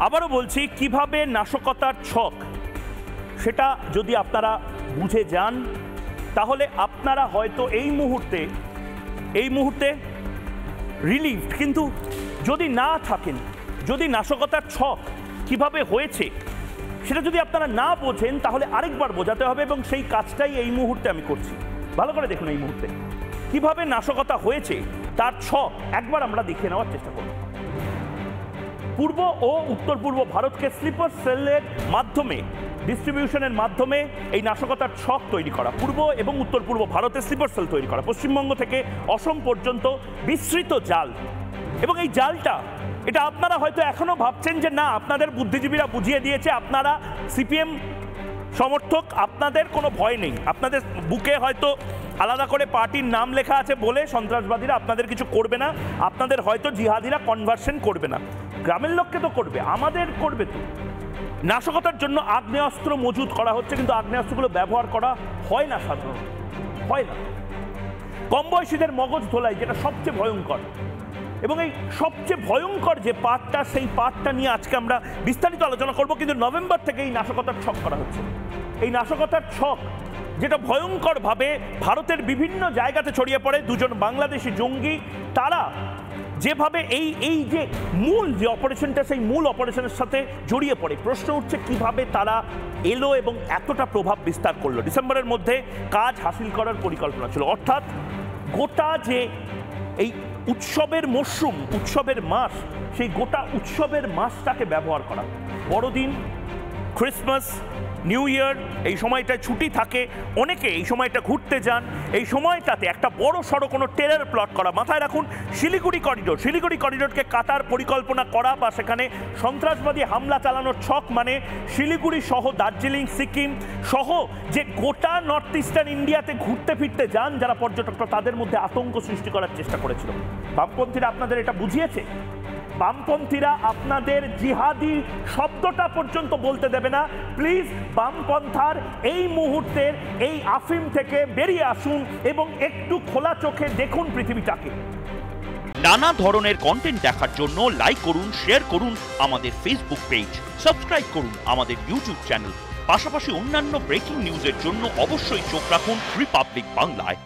আবারও বলছি, কিভাবে নাশকতার ছক সেটা যদি আপনারা বুঝে যান তাহলে আপনারা হয়তো এই মুহূর্তে রিলিভড। কিন্তু যদি না থাকেন, যদি নাশকতার ছক কিভাবে হয়েছে সেটা যদি আপনারা না বোঝেন তাহলে আরেকবার বোঝাতে হবে, এবং সেই কাজটাই এই মুহূর্তে আমি করছি। ভালো করে দেখুন, এই মুহূর্তে কিভাবে নাশকতা হয়েছে তার ছক একবার আমরা দেখে নেওয়ার চেষ্টা করব। পূর্ব ও উত্তর পূর্ব ভারতকে স্লিপার সেলের মাধ্যমে, ডিস্ট্রিবিউশনের মাধ্যমে এই নাশকতার ছক তৈরি করা, পূর্ব এবং উত্তর পূর্ব ভারতে স্লিপার সেল তৈরি করা, পশ্চিমবঙ্গ থেকে অসম পর্যন্ত বিস্তৃত জাল। এবং এই জালটা, এটা আপনারা হয়তো এখনো ভাবছেন যে না, আপনাদের বুদ্ধিজীবীরা বুঝিয়ে দিয়েছে, আপনারা সিপিএম সমর্থক, আপনাদের কোনো ভয় নেই, আপনাদের বুকে হয়তো আলাদা করে পার্টির নাম লেখা আছে বলে সন্ত্রাসবাদীরা আপনাদের কিছু করবে না, আপনাদের হয়তো জিহাদিরা কনভার্সন করবে না। গ্রামের লোককে তো করবে, আমাদের করবে তো। নাশকতার জন্য আগ্নেয়াস্ত্র মজুত করা হচ্ছে, কিন্তু আগ্নেয়াস্ত্রগুলো ব্যবহার করা হয় না, সাধারণত হয় না। কম বয়সীদের মগজ ধোলাই, যেটা সবচেয়ে ভয়ঙ্কর, এবং এই সবচেয়ে ভয়ঙ্কর যে পার্টটা, সেই পার্টটা নিয়ে আজকে আমরা বিস্তারিত আলোচনা করব। কিন্তু নভেম্বর থেকে এই নাশকতার ছক করা হচ্ছে। এই নাশকতার ছক যেটা ভয়ঙ্করভাবে ভারতের বিভিন্ন জায়গাতে ছড়িয়ে পড়ে, দুজন বাংলাদেশি জঙ্গি, তারা যেভাবে এই যে মূল যে অপারেশনটা, সেই মূল অপারেশনের সাথে জড়িয়ে পড়ে। প্রশ্ন উঠছে কিভাবে তারা এলো এবং এতটা প্রভাব বিস্তার করলো। ডিসেম্বরের মধ্যে কাজ হাসিল করার পরিকল্পনা ছিল, অর্থাৎ গোটা যে এই উৎসবের মরশুম, উৎসবের মাস, সেই গোটা উৎসবের মাসটাকে ব্যবহার করা। বড়দিন, ক্রিসমাস, নিউ ইয়ার, এই সময়টায় ছুটি থাকে, অনেকে এই সময়টা ঘুরতে যান। এই সময়টাতে একটা বড় সড়ো কোনো টেরর প্লট করা। মাথায় রাখুন, শিলিগুড়ি করিডোরকে কাটার পরিকল্পনা করা বা সেখানে সন্ত্রাসবাদী হামলা চালানোর ছক, মানে শিলিগুড়ি সহ দার্জিলিং, সিকিম সহ যে গোটা নর্থ ইস্টার্ন ইন্ডিয়াতে ঘুরতে ফিরতে যান যারা পর্যটকরা, তাদের মধ্যে আতঙ্ক সৃষ্টি করার চেষ্টা করেছিল। বামপন্থীরা আপনাদের এটা বুঝিয়েছে, বামপন্থীরা আপনাদের জিহাদি শব্দটা পর্যন্ত বলতে দেবে না। প্লিজ বামপন্থার এই মুহূর্তের এই আফিম থেকে বেরিয়ে আসুন এবং একটু খোলা চোখে দেখুন পৃথিবীটাকে। নানা ধরনের কন্টেন্ট দেখার জন্য লাইক করুন, শেয়ার করুন আমাদের ফেসবুক পেজ, সাবস্ক্রাইব করুন আমাদের ইউটিউব চ্যানেল। পাশাপাশি অন্যান্য ব্রেকিং নিউজের জন্য অবশ্যই চোখ রাখুন রিপাবলিক বাংলায়।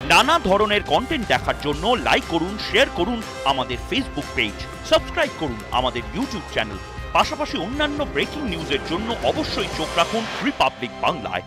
নানা ধরনের কন্টেন্ট দেখার জন্য লাইক করুন, শেয়ার করুন আমাদের ফেসবুক পেজ, সাবস্ক্রাইব করুন আমাদের ইউটিউব চ্যানেল। পাশাপাশি অন্যান্য ব্রেকিং নিউজের জন্য অবশ্যই চোখ রাখুন রিপাবলিক বাংলায়।